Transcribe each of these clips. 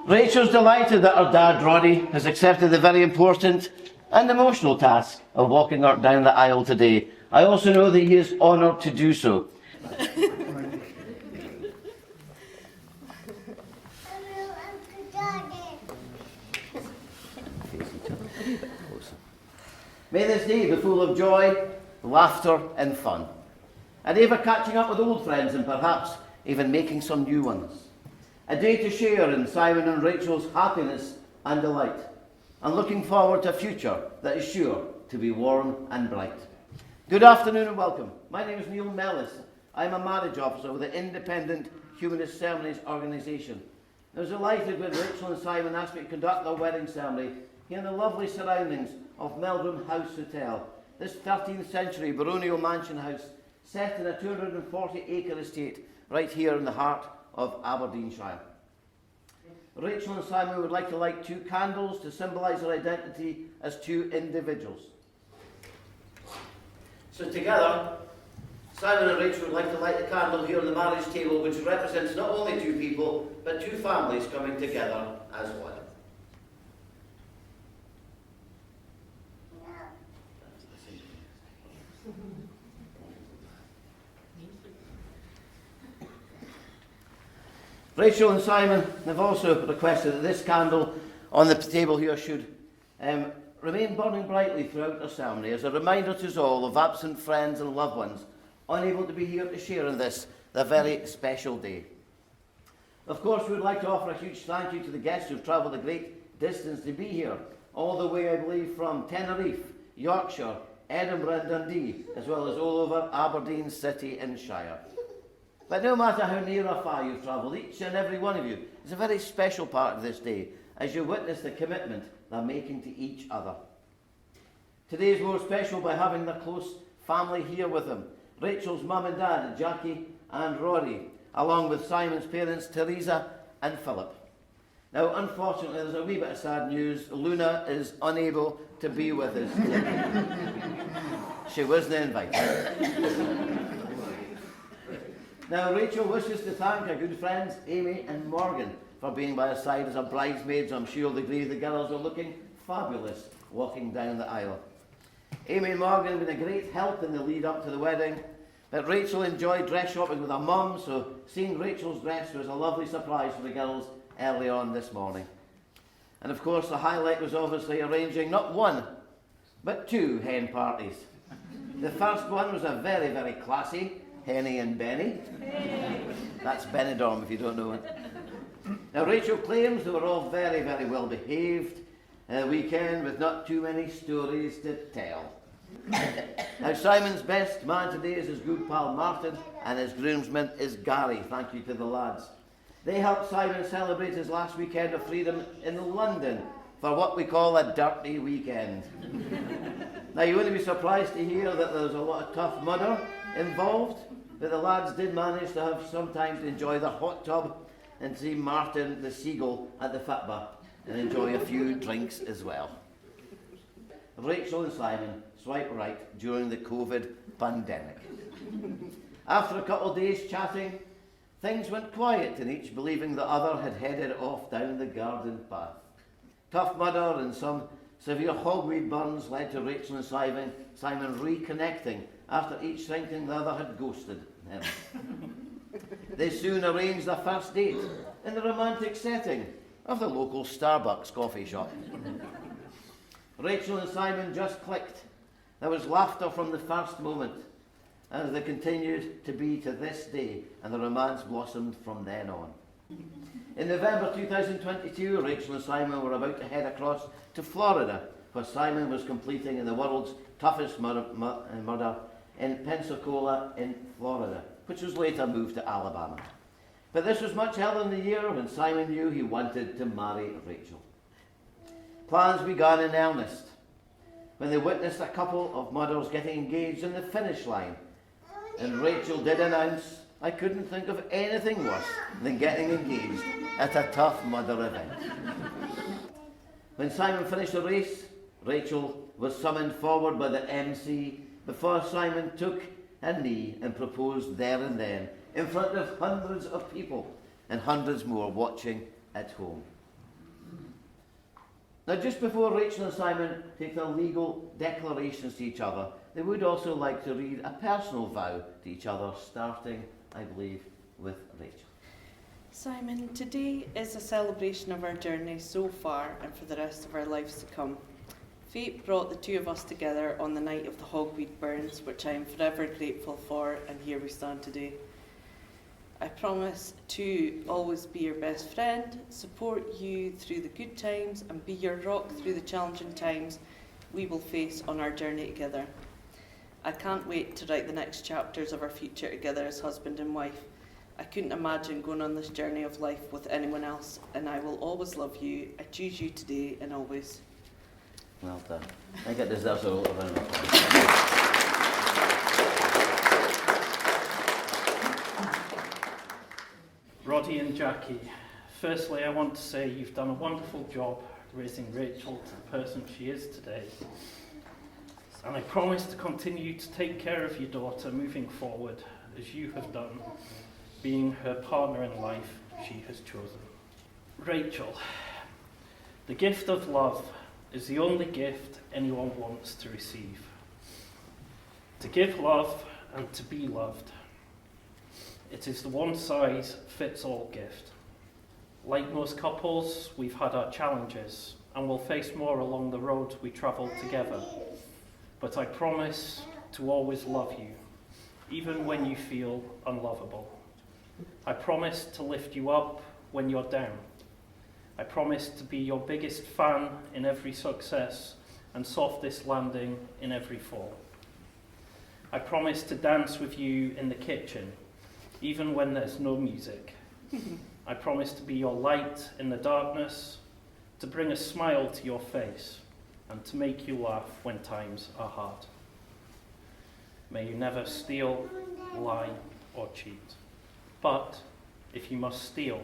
Rachel's delighted that her dad, Roddy, has accepted the very important and emotional task of walking her down the aisle today. I also know that he is honoured to do so. May this day be full of joy, laughter and fun. A day for catching up with old friends and perhaps even making some new ones. A day to share in Simon and Rachel's happiness and delight, and looking forward to a future that is sure to be warm and bright. Good afternoon and welcome. My name is Neil Mellis. I'm a marriage officer with the Independent Humanist Ceremonies Organisation. I was delighted when Rachel and Simon asked me to conduct their wedding ceremony here in the lovely surroundings of Meldrum House Hotel. This 13th century baronial mansion house set in a 240-acre estate right here in the heart of Aberdeenshire. Rachel and Simon would like to light 2 candles to symbolise their identity as 2 individuals. So together, Simon and Rachel would like to light the candle here on the marriage table, which represents not only 2 people, but 2 families coming together as one. Rachel and Simon have also requested that this candle on the table here should remain burning brightly throughout the ceremony as a reminder to us all of absent friends and loved ones unable to be here to share in this, the very special day. Of course, we would like to offer a huge thank you to the guests who have travelled a great distance to be here, all the way, I believe, from Tenerife, Yorkshire, Edinburgh and Dundee, as well as all over Aberdeen City and Shire. But no matter how near or far you've travelled, each and every one of you is a very special part of this day as you witness the commitment they're making to each other. Today is more special by having their close family here with them. Rachel's mum and dad, Jackie and Rory, along with Simon's parents, Teresa and Philip. Now, unfortunately, there's a wee bit of sad news. Luna is unable to be with us today. She wasn't invited. Now, Rachel wishes to thank her good friends, Amy and Morgan, for being by her side as her bridesmaids. I'm sure they agree the girls are looking fabulous walking down the aisle. Amy and Morgan have been a great help in the lead up to the wedding, but Rachel enjoyed dress shopping with her mum, so seeing Rachel's dress was a lovely surprise for the girls early on this morning. And of course, the highlight was obviously arranging not 1, but 2 hen parties. The first one was a very, very classy Henny and Benny. That's Benidorm if you don't know it. Now, Rachel claims they were all very, very well behaved weekend with not too many stories to tell. Now, Simon's best man today is his good pal Martin, and his groomsman is Gary. Thank you to the lads. They helped Simon celebrate his last weekend of freedom in London for what we call a dirty weekend. Now, you wouldn't be surprised to hear that there's a lot of tough mudder involved, but the lads did manage to have some time to enjoy the hot tub and see Martin the seagull at the Fitba and enjoy a few drinks as well. Rachel and Simon swipe right during the COVID pandemic. After a couple of days chatting, things went quiet and each believing the other had headed off down the garden path. Tough mudder and some severe hogweed burns led to Rachel and Simon reconnecting after each thinking the other had ghosted him. They soon arranged their first date in the romantic setting of the local Starbucks coffee shop. Rachel and Simon just clicked. There was laughter from the first moment, as they continued to be to this day, and the romance blossomed from then on. In November 2022, Rachel and Simon were about to head across to Florida, where Simon was completing in the world's toughest murder in Pensacola in Florida, which was later moved to Alabama. But this was much earlier in the year when Simon knew he wanted to marry Rachel. Plans began in earnest when they witnessed a couple of mudders getting engaged in the finish line. And Rachel did announce, "I couldn't think of anything worse than getting engaged at a tough mudder event." When Simon finished the race, Rachel was summoned forward by the MC before Simon took a knee and proposed there and then in front of hundreds of people and hundreds more watching at home. Now, just before Rachel and Simon take their legal declarations to each other, they would also like to read a personal vow to each other, starting, I believe, with Rachel. Simon, today is a celebration of our journey so far and for the rest of our lives to come. Fate brought the two of us together on the night of the hogweed burns, which I am forever grateful for, and here we stand today. I promise to always be your best friend, support you through the good times, and be your rock through the challenging times we will face on our journey together. I can't wait to write the next chapters of our future together as husband and wife. I couldn't imagine going on this journey of life with anyone else, and I will always love you. I choose you today and always. Well done. I think it deserves a round of applause. Roddy and Jackie, firstly I want to say you've done a wonderful job raising Rachel to the person she is today. And I promise to continue to take care of your daughter moving forward, as you have done, being her partner in life she has chosen. Rachel, the gift of love is the only gift anyone wants to receive. To give love and to be loved. It is the one-size-fits-all gift. Like most couples, we've had our challenges and will face more along the road we travel together. But I promise to always love you, even when you feel unlovable. I promise to lift you up when you're down. I promise to be your biggest fan in every success and softest landing in every fall. I promise to dance with you in the kitchen, even when there's no music. I promise to be your light in the darkness, to bring a smile to your face, and to make you laugh when times are hard. May you never steal, lie, or cheat. But if you must steal,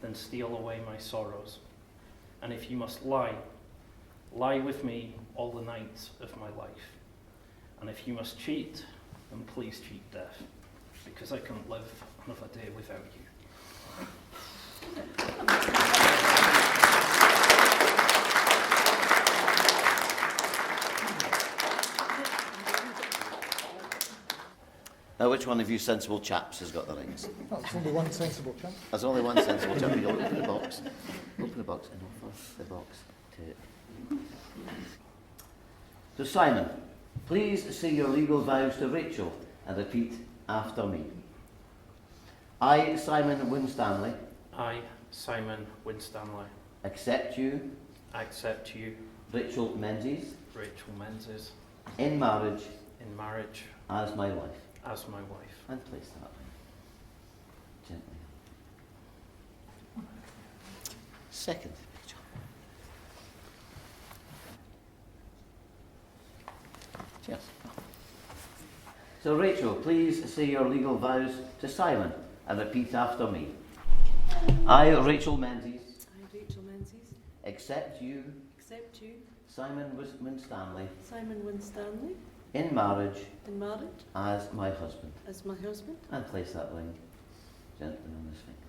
then steal away my sorrows. And if you must lie, lie with me all the nights of my life. And if you must cheat, then please cheat death, because I can't live another day without you. Now, which one of you sensible chaps has got the rings? Oh, there's only one sensible chap. There's only one sensible chap. You'll open the box. Open the box and offer the box to... So, Simon, please say your legal vows to Rachel and repeat after me. I, Simon Winstanley, I, Simon Winstanley, accept you, accept you, Rachel Menzies, Rachel Menzies, in marriage in marriage as my wife. as my wife. And place that gently. Second, Rachel. Cheers. So, Rachel, please say your legal vows to Simon and repeat after me. I, Rachel Menzies, I, Rachel Menzies, accept you, Simon Winstanley, in marriage as my husband. And place that ring gently on his finger.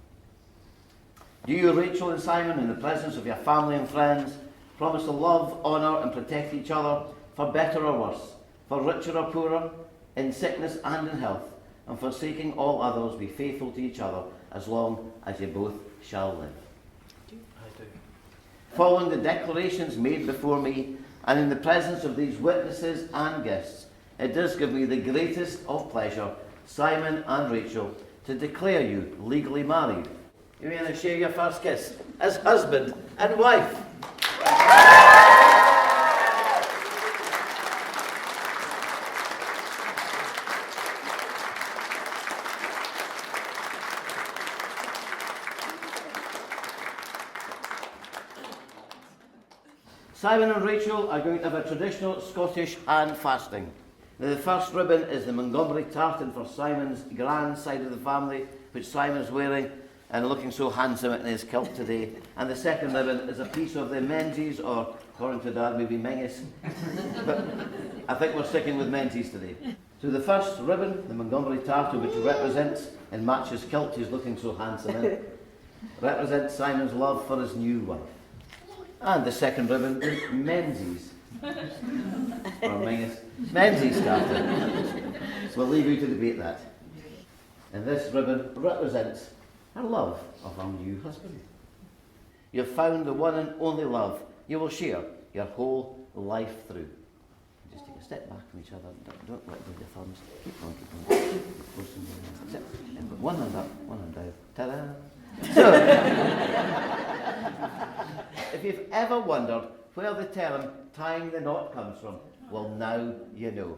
Do you, Rachel and Simon, in the presence of your family and friends, promise to love, honour and protect each other for better or worse, for richer or poorer, in sickness and in health, and forsaking all others, be faithful to each other as long as you both shall live? I do. Following the declarations made before me, and in the presence of these witnesses and guests, it does give me the greatest of pleasure, Simon and Rachel, to declare you legally married. You may now share your first kiss as husband and wife. Simon and Rachel are going to have a traditional Scottish hand fasting. Now, the first ribbon is the Montgomery tartan for Simon's grand side of the family, which Simon's wearing and looking so handsome in his kilt today. And the second ribbon is a piece of the Menzies, or according to Dad, maybe Menzies. But I think we're sticking with Menzies today. So the first ribbon, the Montgomery tartan, which represents and matches kilt he's looking so handsome in, represents Simon's love for his new wife. And the second ribbon is Menzies. Or minus Menzies starter. So we'll leave you to debate that. And this ribbon represents her love of her new husband. You've found the one and only love you will share your whole life through. Just take a step back from each other. Don't let go of your thumbs. Keep going, keep going. Keep close and that's it. And put one hand up, one hand down. Ta-da! So, if you've ever wondered where the term tying the knot comes from, well, now you know.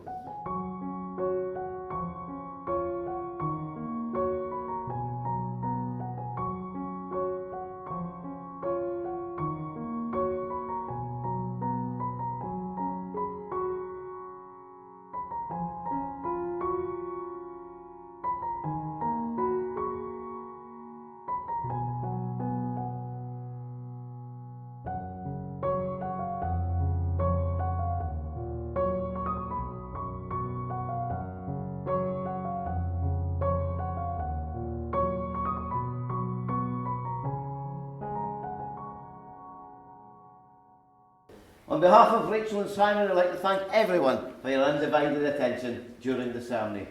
On behalf of Rachel and Simon, I'd like to thank everyone for your undivided attention during the ceremony.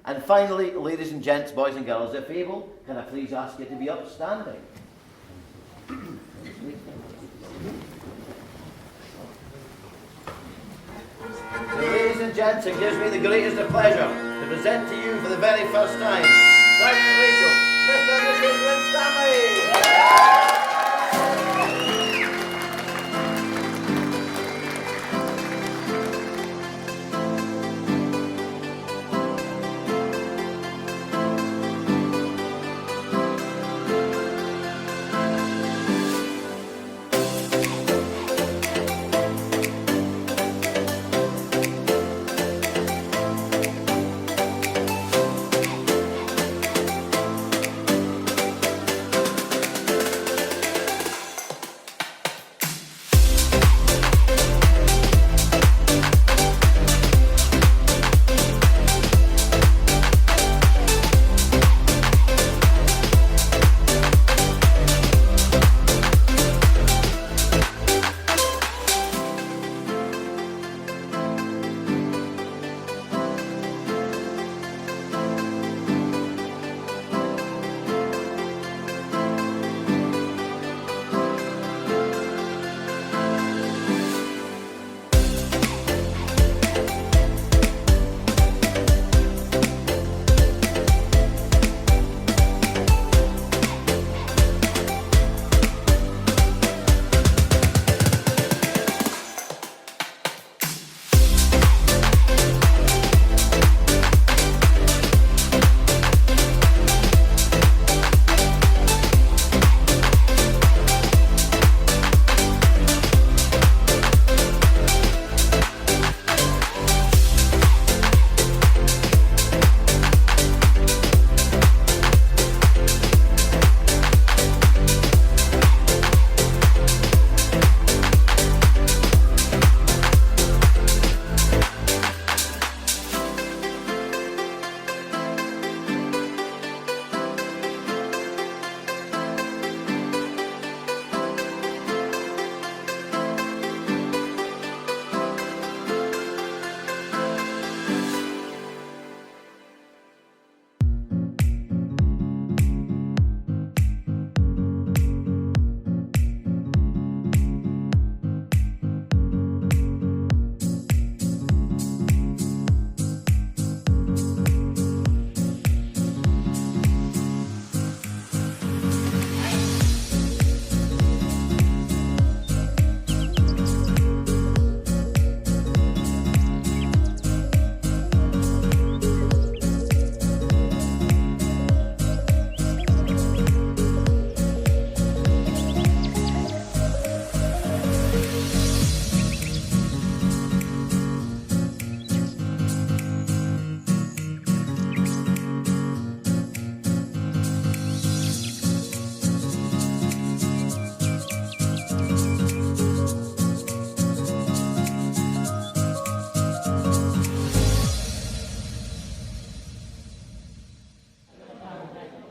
And finally, ladies and gents, boys and girls, if able, can I please ask you to be upstanding? So, ladies and gents, it gives me the greatest of pleasure to present to you for the very first time, Simon and Rachel, Mr. and Mrs. Winstanley!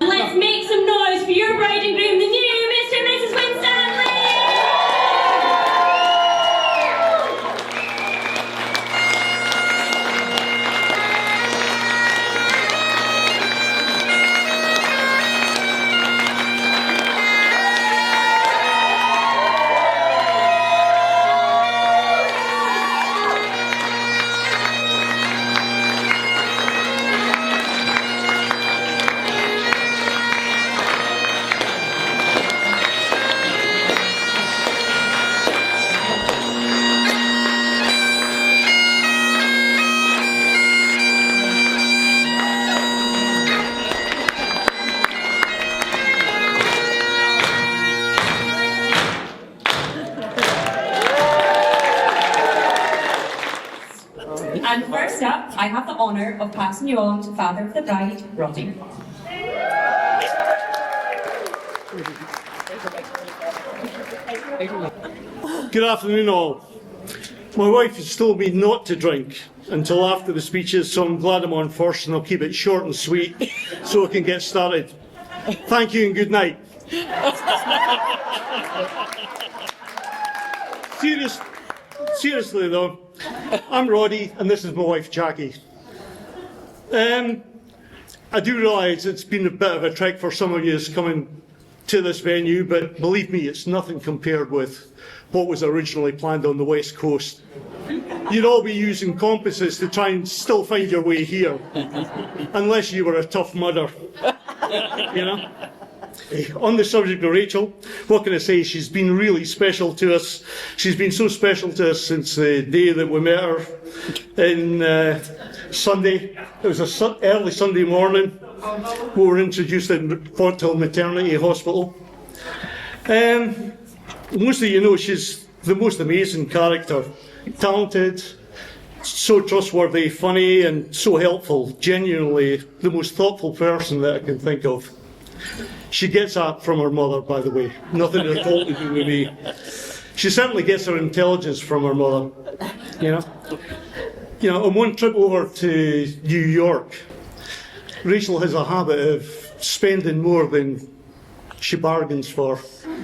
Let's make some noise for your bride and groom, the new Mr. and Mrs. Winstanley! I have the honour of passing you on to father of the bride, Roddy. Good afternoon all. My wife has told me not to drink until after the speeches, so I'm glad I'm on first and I'll keep it short and sweet so we can get started. Thank you and good night. Seriously though, I'm Roddy and this is my wife Jackie. I do realise it's been a bit of a trek for some of you coming to this venue, but believe me, it's nothing compared with what was originally planned on the West Coast. You'd all be using compasses to try and still find your way here, unless you were a tough mudder, you know? On the subject of Rachel, what can I say? She's been really special to us. She's been so special to us since the day that we met her in Sunday. It was an early Sunday morning. We were introduced in Fonthill Maternity Hospital. Most of you know she's the most amazing character. Talented, so trustworthy, funny and so helpful. Genuinely the most thoughtful person that I can think of. She gets that from her mother, by the way. Nothing at all to do with me. She certainly gets her intelligence from her mother. You know, on one trip over to New York, Rachel has a habit of spending more than she bargains for,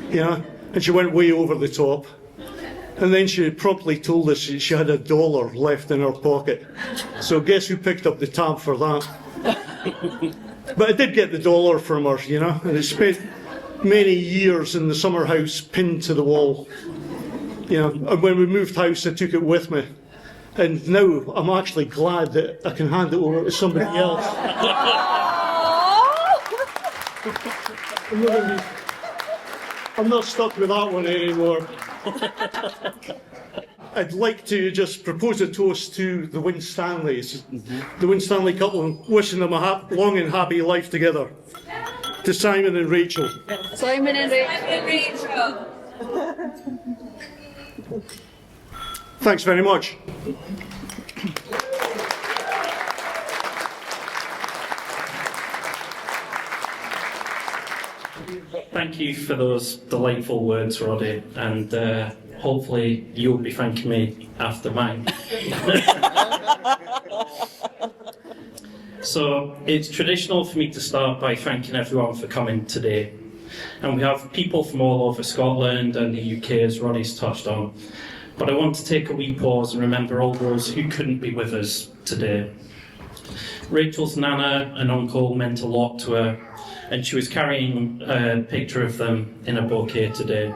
you know, and she went way over the top. And then she promptly told us she had $1 left in her pocket. So guess who picked up the tab for that? But I did get the $1 from her, you know, and I spent many years in the summer house pinned to the wall. You know, and when we moved house, I took it with me. And now I'm actually glad that I can hand it over to somebody else. I'm not stuck with that one anymore. I'd like to just propose a toast to the Winstanleys, the Winstanley couple, wishing them a long and happy life together. To Simon and Rachel. Simon and Rachel. Thanks very much. Thank you for those delightful words, Roddy, and hopefully you'll be thanking me after mine. So it's traditional for me to start by thanking everyone for coming today. And we have people from all over Scotland and the UK, as Roddy's touched on. But I want to take a wee pause and remember all those who couldn't be with us today. Rachel's nana and uncle meant a lot to her, and she was carrying a picture of them in a bouquet today.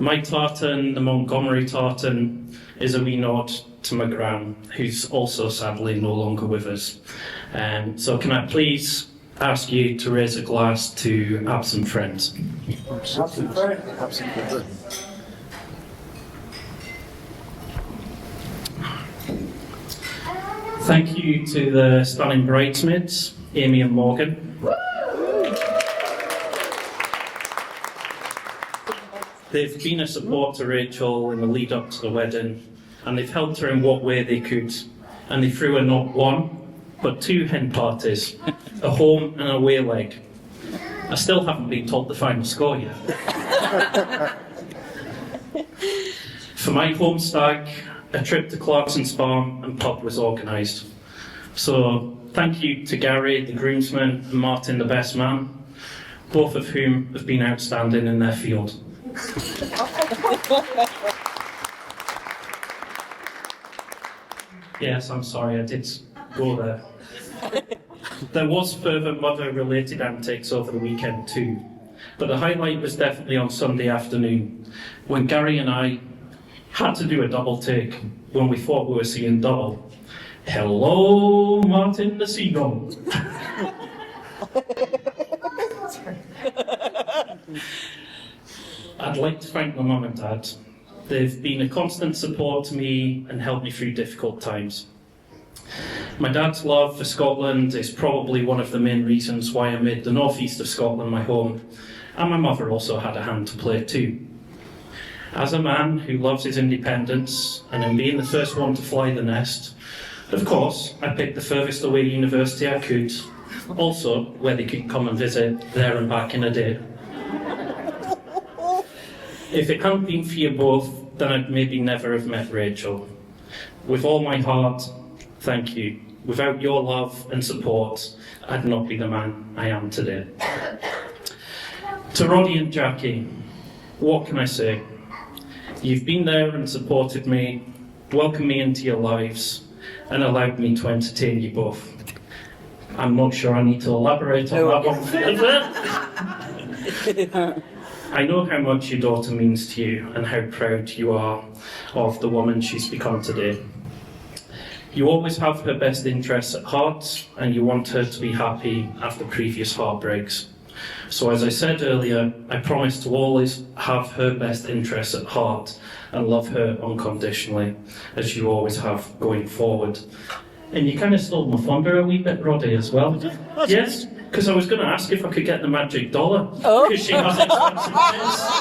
My tartan, the Montgomery tartan, is a wee nod to my gran, who's also sadly no longer with us. So can I please ask you to raise a glass to absent friends? Absent friend. Absent friend. Thank you to the stunning bridesmaids, Amy and Morgan. They've been a support to Rachel in the lead up to the wedding, and they've helped her in what way they could. And they threw her not one, but 2 hen parties, a home and a away leg. I still haven't been told the final score yet. For my home stag, a trip to Clarkson's farm and pub was organised. So thank you to Gary, the groomsman, and Martin, the best man, both of whom have been outstanding in their field. Yes, I'm sorry, I did go there. There was further mother-related antics over the weekend too, but the highlight was definitely on Sunday afternoon, when Gary and I had to do a double take when we thought we were seeing double. Hello, Martin the Seagull. I'd like to thank my mum and dad. They've been a constant support to me and helped me through difficult times. My dad's love for Scotland is probably one of the main reasons why I made the northeast of Scotland my home, and my mother also had a hand to play too. As a man who loves his independence, and in being the first one to fly the nest, Of course, I picked the furthest away university I could, also where they could come and visit there and back in a day. If it hadn't been for you both, then I'd maybe never have met Rachel. With all my heart, thank you. Without your love and support, I'd not be the man I am today. To Roddy and Jackie, what can I say? You've been there and supported me, welcomed me into your lives, and allowed me to entertain you both. I'm not sure I need to elaborate on that one. I know how much your daughter means to you and how proud you are of the woman she's become today. You always have her best interests at heart and you want her to be happy after previous heartbreaks. So as I said earlier, I promise to always have her best interests at heart and love her unconditionally, as you always have going forward. And you kind of stole my thunder a wee bit, Roddy, as well. Yes, because I was going to ask if I could get the magic dollar, because she has expensive things.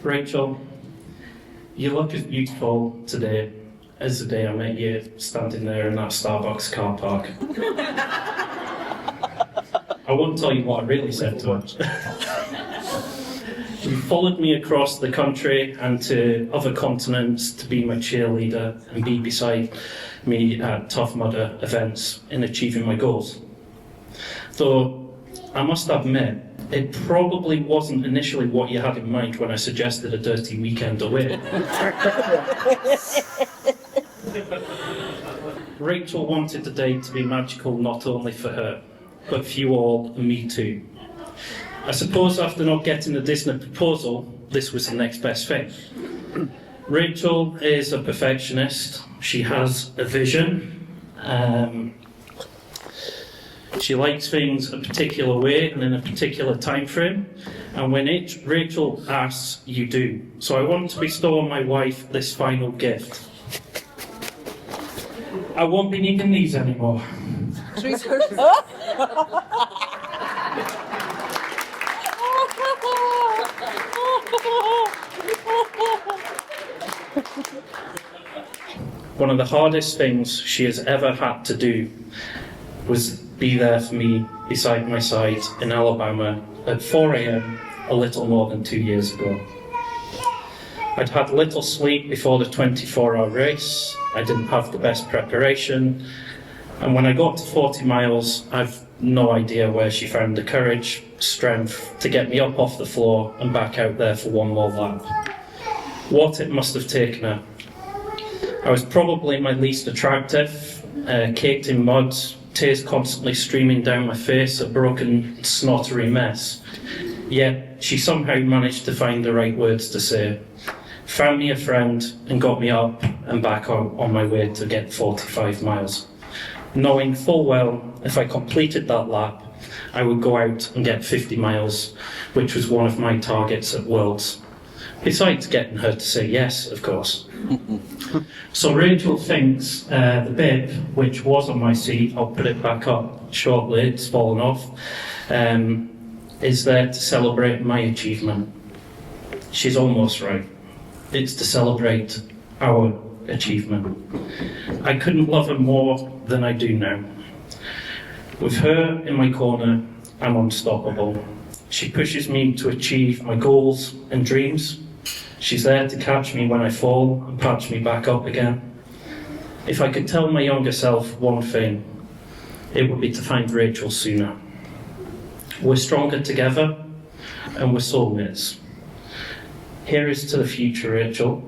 Rachel, you look as beautiful today as the day I met you standing there in that Starbucks car park. I won't tell you what I really said to her. You followed me across the country and to other continents to be my cheerleader and be beside me at Tough Mudder events in achieving my goals. Though I must admit, it probably wasn't initially what you had in mind when I suggested a dirty weekend away. Rachel wanted the day to be magical not only for her, but for you all and me too. I suppose after not getting the Disney proposal, this was the next best thing. Rachel is a perfectionist. She has a vision. She likes things a particular way and in a particular time frame. And when Rachel asks, you do. So I want to bestow on my wife this final gift. I won't be needing these anymore. One of the hardest things she has ever had to do was be there for me beside my side in Alabama at 4 a.m. a little more than 2 years ago. I'd had little sleep before the 24-hour race. I didn't have the best preparation. And when I got to 40 miles, I've no idea where she found the courage, strength to get me up off the floor and back out there for one more lap. What it must have taken her. I was probably my least attractive, caked in mud, tears constantly streaming down my face, a broken, snottery mess. Yet she somehow managed to find the right words to say, found me a friend and got me up and back on my way to get 45 miles. Knowing full well, if I completed that lap, I would go out and get 50 miles, which was one of my targets at Worlds. Besides getting her to say yes, of course. So Rachel thinks the bib, which was on my seat, I'll put it back up shortly, it's fallen off, is there to celebrate my achievement. She's almost right. It's to celebrate our achievement. I couldn't love her more than I do now. With her in my corner, I'm unstoppable. She pushes me to achieve my goals and dreams. She's there to catch me when I fall and patch me back up again. If I could tell my younger self one thing, it would be to find Rachel sooner. We're stronger together and we're soulmates. Here is to the future, Rachel.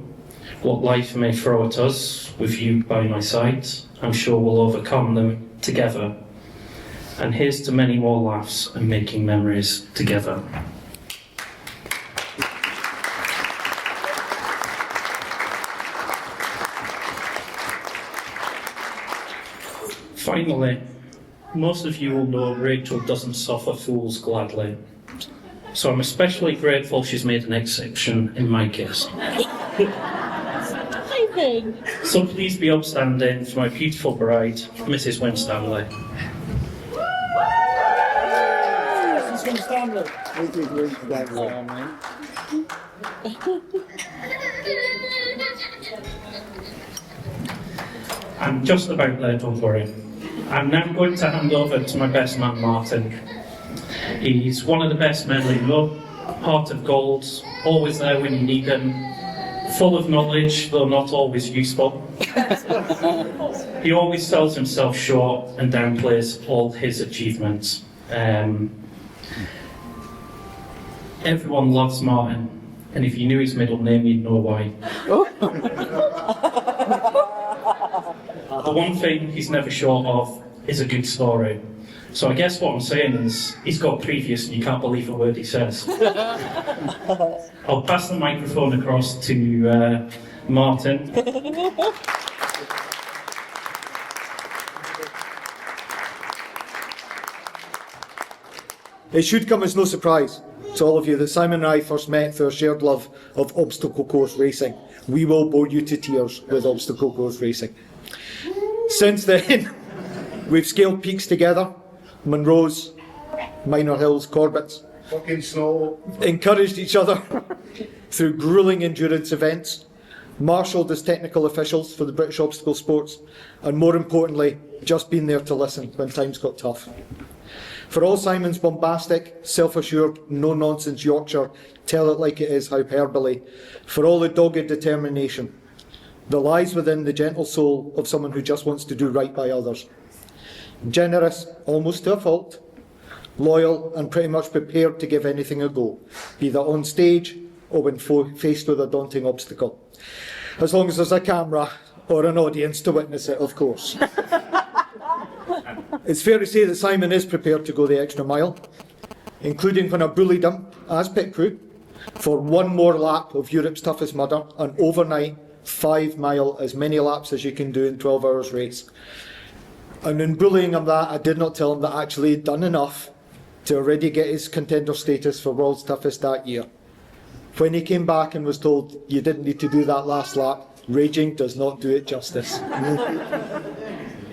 What life may throw at us, with you by my side, I'm sure we'll overcome them together. And here's to many more laughs and making memories together. Finally, most of you will know Rachel doesn't suffer fools gladly. So I'm especially grateful she's made an exception in my case. So please be upstanding for my beautiful bride, Mrs. Winstanley. I'm just about there, don't worry. I'm now going to hand over to my best man, Martin. He's one of the best men we know, heart of gold, always there when you need him, full of knowledge, though not always useful. He always sells himself short and downplays all his achievements. Everyone loves Martin, and if you knew his middle name, you'd know why. The one thing he's never short of is a good story. So I guess what I'm saying is, he's got previous and you can't believe a word he says. I'll pass the microphone across to Martin. It should come as no surprise to all of you that Simon and I first met through a shared love of obstacle course racing. We will bore you to tears with obstacle course racing. Since then, we've scaled peaks together, Munros, Minor Hills, Corbetts, Fucking snow. encouraged each other through gruelling endurance events, marshalled as technical officials for the British obstacle sports, and more importantly, just been there to listen when times got tough. For all Simon's bombastic, self-assured, no-nonsense Yorkshire, tell it like it is hyperbole, for all the dogged determination that lies within the gentle soul of someone who just wants to do right by others. Generous, almost to a fault, loyal and pretty much prepared to give anything a go, be that on stage or when faced with a daunting obstacle. As long as there's a camera or an audience to witness it, of course. It's fair to say that Simon is prepared to go the extra mile, including when I bullied him as pit crew for one more lap of Europe's toughest mudder, an overnight 5 mile, as many laps as you can do in 12 hours race. And in bullying him that, I did not tell him that actually he'd done enough to already get his contender status for World's Toughest that year. When he came back and was told, you didn't need to do that last lap, raging does not do it justice.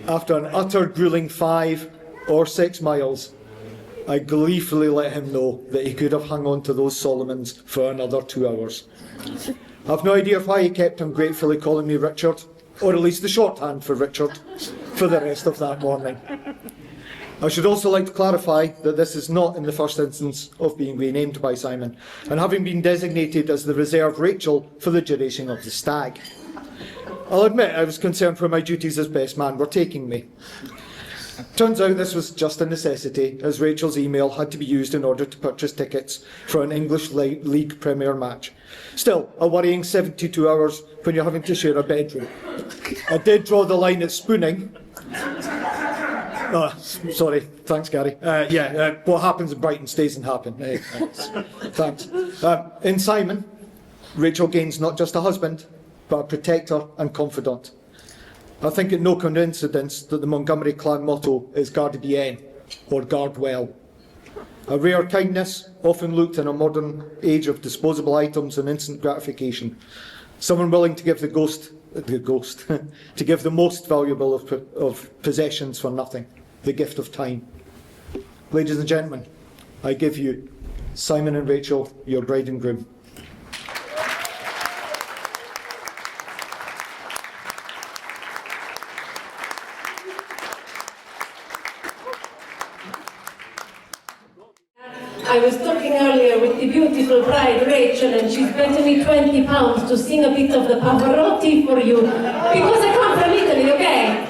After an utter gruelling 5 or 6 miles, I gleefully let him know that he could have hung on to those Solomons for another 2 hours. I've no idea why he kept on gratefully calling me Richard, or at least the shorthand for Richard, for the rest of that morning. I should also like to clarify that this is not in the first instance of being renamed by Simon, and having been designated as the reserve Rachel for the duration of the stag. I'll admit I was concerned where my duties as best man were taking me. Turns out this was just a necessity, as Rachel's email had to be used in order to purchase tickets for an English League Premier match. Still, a worrying 72 hours when you're having to share a bedroom. I did draw the line at spooning. Sorry, thanks Gary. What happens in Brighton stays in Happen. Thanks. In Simon, Rachel gains not just a husband, but a protector and confidant. I think it no coincidence that the Montgomery clan motto is Garde bien, or guard well. A rare kindness, often looked in a modern age of disposable items and instant gratification. Someone willing to give to give the most valuable of possessions for nothing, the gift of time. Ladies and gentlemen, I give you Simon and Rachel, your bride and groom. I was talking earlier with the beautiful bride Rachel, and she's betting me £20 to sing a bit of the Pavarotti for you, because I come from Italy, okay?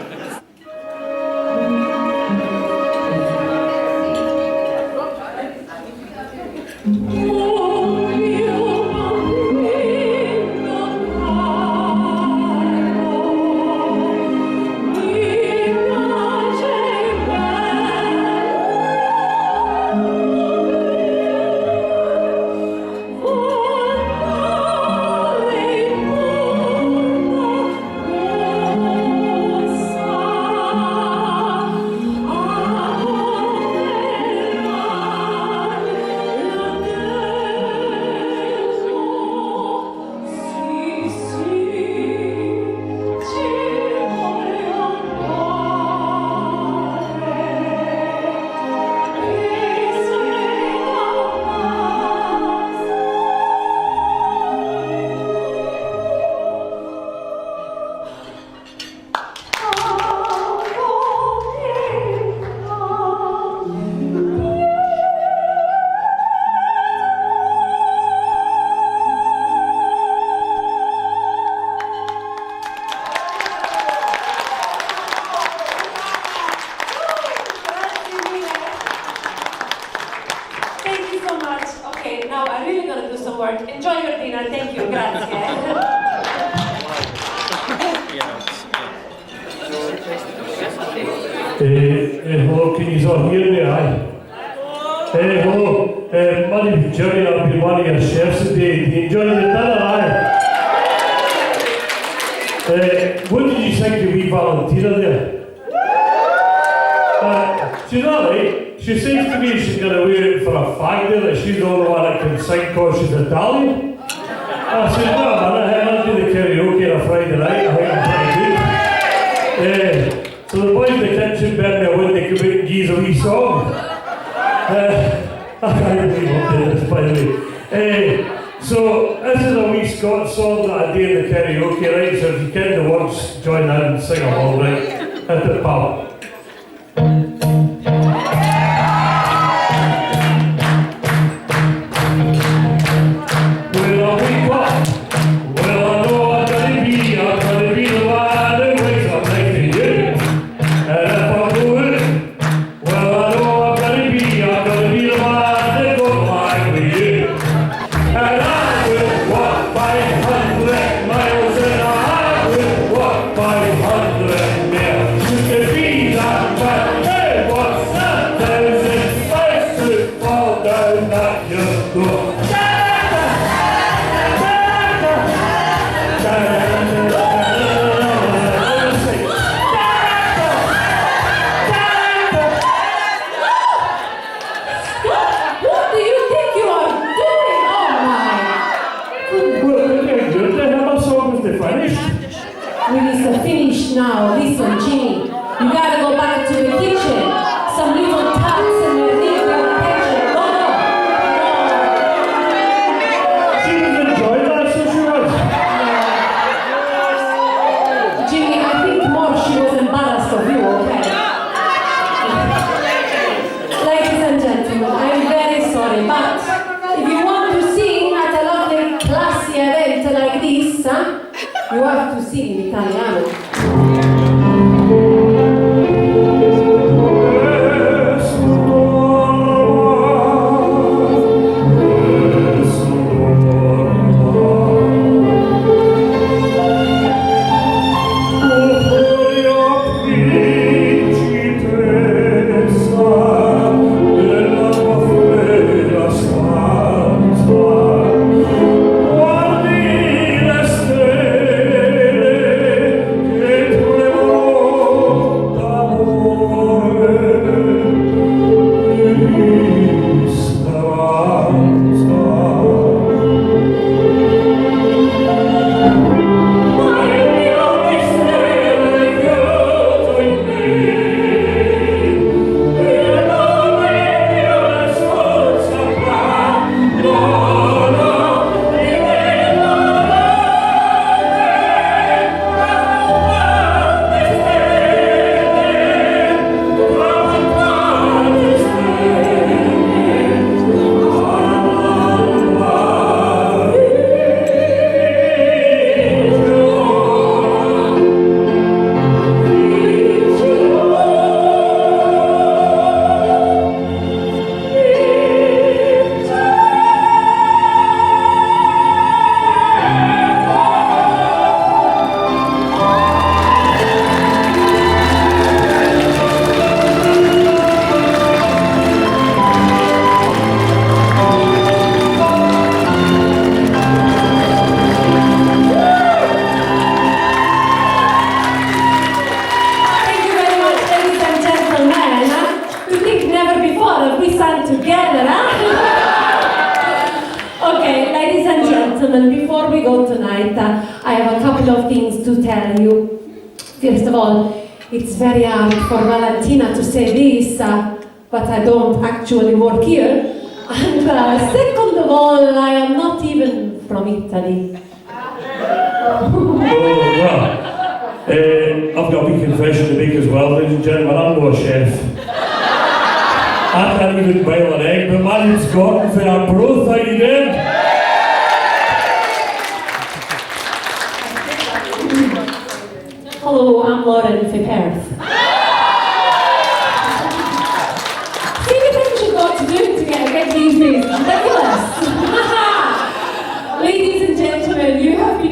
Enjoy your dinner, thank you, grazie. Hello, can you all hear me? Aye. Hello, my name's Jerry, I'll be one of your chefs today. Do you enjoy the dinner? Aye. What did you think of wee Valentina there? She's alright. She seems to me she's going to wear it for a fag there, that she's the only one that can sing because she's Italian. I said, no, man, I'll do the karaoke on a Friday night. I think I'm pretty good. So the boys in the kitchen bet me I wouldn't come out and use a wee song. I can't believe I'm doing this, by the way. So this is a wee Scots song that I do in the karaoke, right? So if you get the words, join in and sing along, right? Hit the pub. You have to sing in Italiano. First of all, it's very hard for Valentina to say this, but I don't actually work here. And second of all, I am not even from Italy. Oh, well, I've got a wee confession to make as well, ladies and gentlemen. I'm not a chef. I can't even boil an egg, but my name's Gordon for our broth. How you doing? Hello, I'm Lauren from Perth. See the things you've got to do to get these moves. Ridiculous.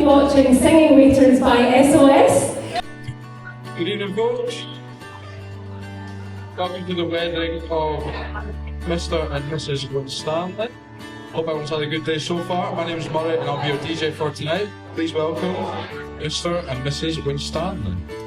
been watching Singing Waiters by SOS. Good evening, folks. Welcome to the wedding of Mr. and Mrs. Winstanley. Hope everyone's had a good day so far. My name is Murray and I'll be your DJ for tonight. Please welcome Mr. and Mrs. Winstanley.